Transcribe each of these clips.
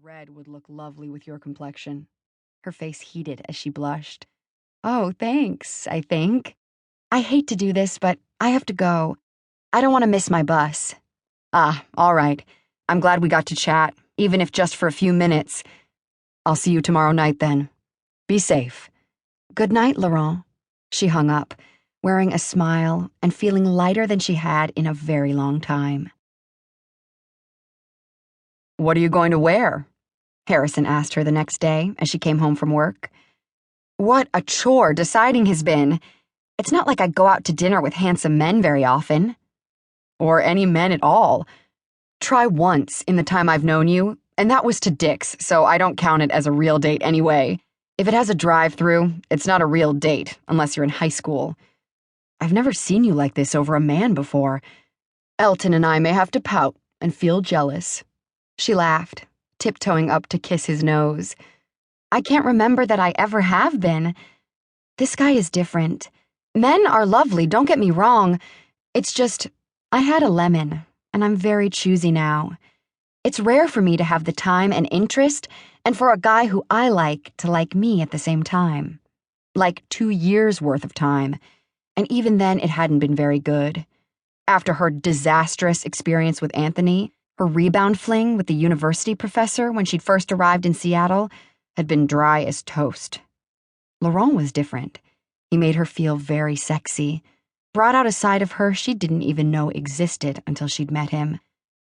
red would look lovely with your complexion. Her face heated as she blushed. Oh, thanks, I think. I hate to do this, but I have to go. I don't want to miss my bus. Ah, all right. I'm glad we got to chat, even if just for a few minutes. I'll see you tomorrow night then. Be safe. Good night, Laurent. She hung up, wearing a smile and feeling lighter than she had in a very long time. What are you going to wear? Harrison asked her the next day as she came home from work. What a chore deciding has been. It's not like I go out to dinner with handsome men very often. Or any men at all. Try once in the time I've known you, and that was to Dick's, so I don't count it as a real date anyway. If it has a drive-through, it's not a real date, unless you're in high school. I've never seen you like this over a man before. Elton and I may have to pout and feel jealous. She laughed, tiptoeing up to kiss his nose. I can't remember that I ever have been. This guy is different. Men are lovely, don't get me wrong. It's just, I had a lemon, and I'm very choosy now. It's rare for me to have the time and interest, and for a guy who I like to like me at the same time. Like 2 years' worth of time, and even then it hadn't been very good. After her disastrous experience with Anthony, her rebound fling with the university professor when she'd first arrived in Seattle had been dry as toast. Laurent was different. He made her feel very sexy, brought out a side of her she didn't even know existed until she'd met him.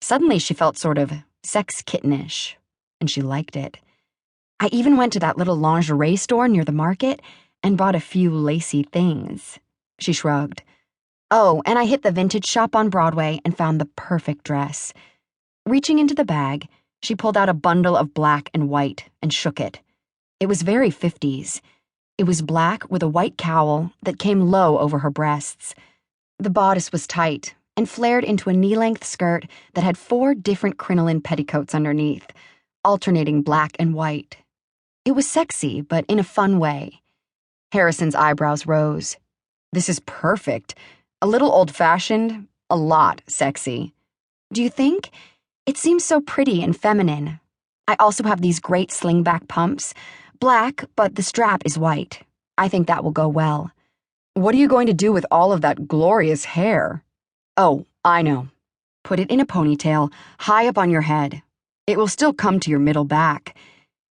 Suddenly she felt sort of sex kittenish, and she liked it. I even went to that little lingerie store near the market and bought a few lacy things. She shrugged. Oh, and I hit the vintage shop on Broadway and found the perfect dress. Reaching into the bag, she pulled out a bundle of black and white and shook it. It was very 50s. It was black with a white cowl that came low over her breasts. The bodice was tight and flared into a knee-length skirt that had 4 different crinoline petticoats underneath, alternating black and white. It was sexy, but in a fun way. Harrison's eyebrows rose. This is perfect. A little old-fashioned, a lot sexy. Do you think? It seems so pretty and feminine. I also have these great slingback pumps. Black, but the strap is white. I think that will go well. What are you going to do with all of that glorious hair? Oh, I know. Put it in a ponytail, high up on your head. It will still come to your middle back.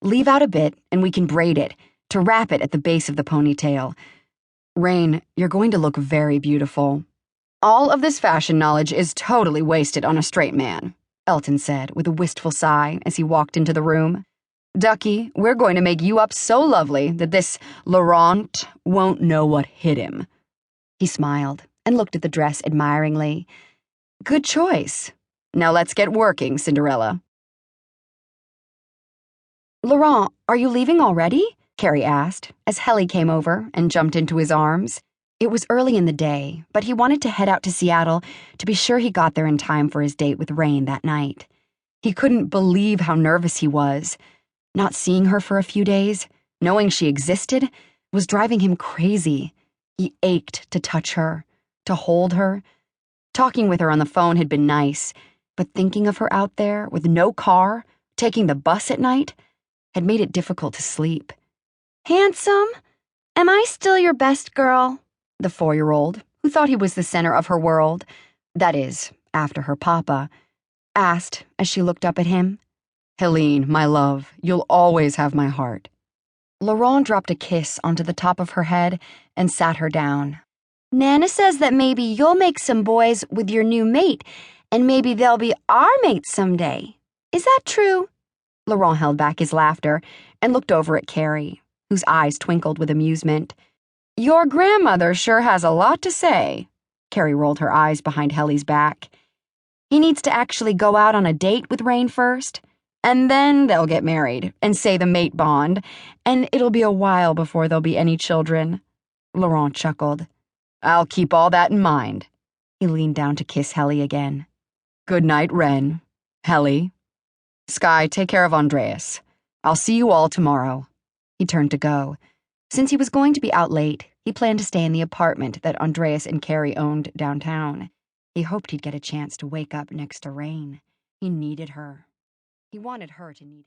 Leave out a bit, and we can braid it, to wrap it at the base of the ponytail. Rain, you're going to look very beautiful. All of this fashion knowledge is totally wasted on a straight man, Elton said with a wistful sigh as he walked into the room. Ducky, we're going to make you up so lovely that this Laurent won't know what hit him. He smiled and looked at the dress admiringly. Good choice. Now let's get working, Cinderella. Laurent, are you leaving already? Carrie asked as Helly came over and jumped into his arms. It was early in the day, but he wanted to head out to Seattle to be sure he got there in time for his date with Rain that night. He couldn't believe how nervous he was. Not seeing her for a few days, knowing she existed, was driving him crazy. He ached to touch her, to hold her. Talking with her on the phone had been nice, but thinking of her out there with no car, taking the bus at night, had made it difficult to sleep. Handsome, am I still your best girl? The 4-year-old, who thought he was the center of her world, that is, after her papa, asked as she looked up at him. Helene, my love, you'll always have my heart. Laurent dropped a kiss onto the top of her head and sat her down. Nana says that maybe you'll make some boys with your new mate, and maybe they'll be our mates someday. Is that true? Laurent held back his laughter and looked over at Carrie, whose eyes twinkled with amusement. Your grandmother sure has a lot to say. Carrie rolled her eyes behind Helly's back. He needs to actually go out on a date with Rain first. And then they'll get married and say the mate bond, and it'll be a while before there'll be any children. Laurent chuckled. I'll keep all that in mind. He leaned down to kiss Helly again. Good night, Ren. Helly. Sky, take care of Andreas. I'll see you all tomorrow. He turned to go. Since he was going to be out late, he planned to stay in the apartment that Andreas and Carrie owned downtown. He hoped he'd get a chance to wake up next to Rain. He needed her. He wanted her to need him.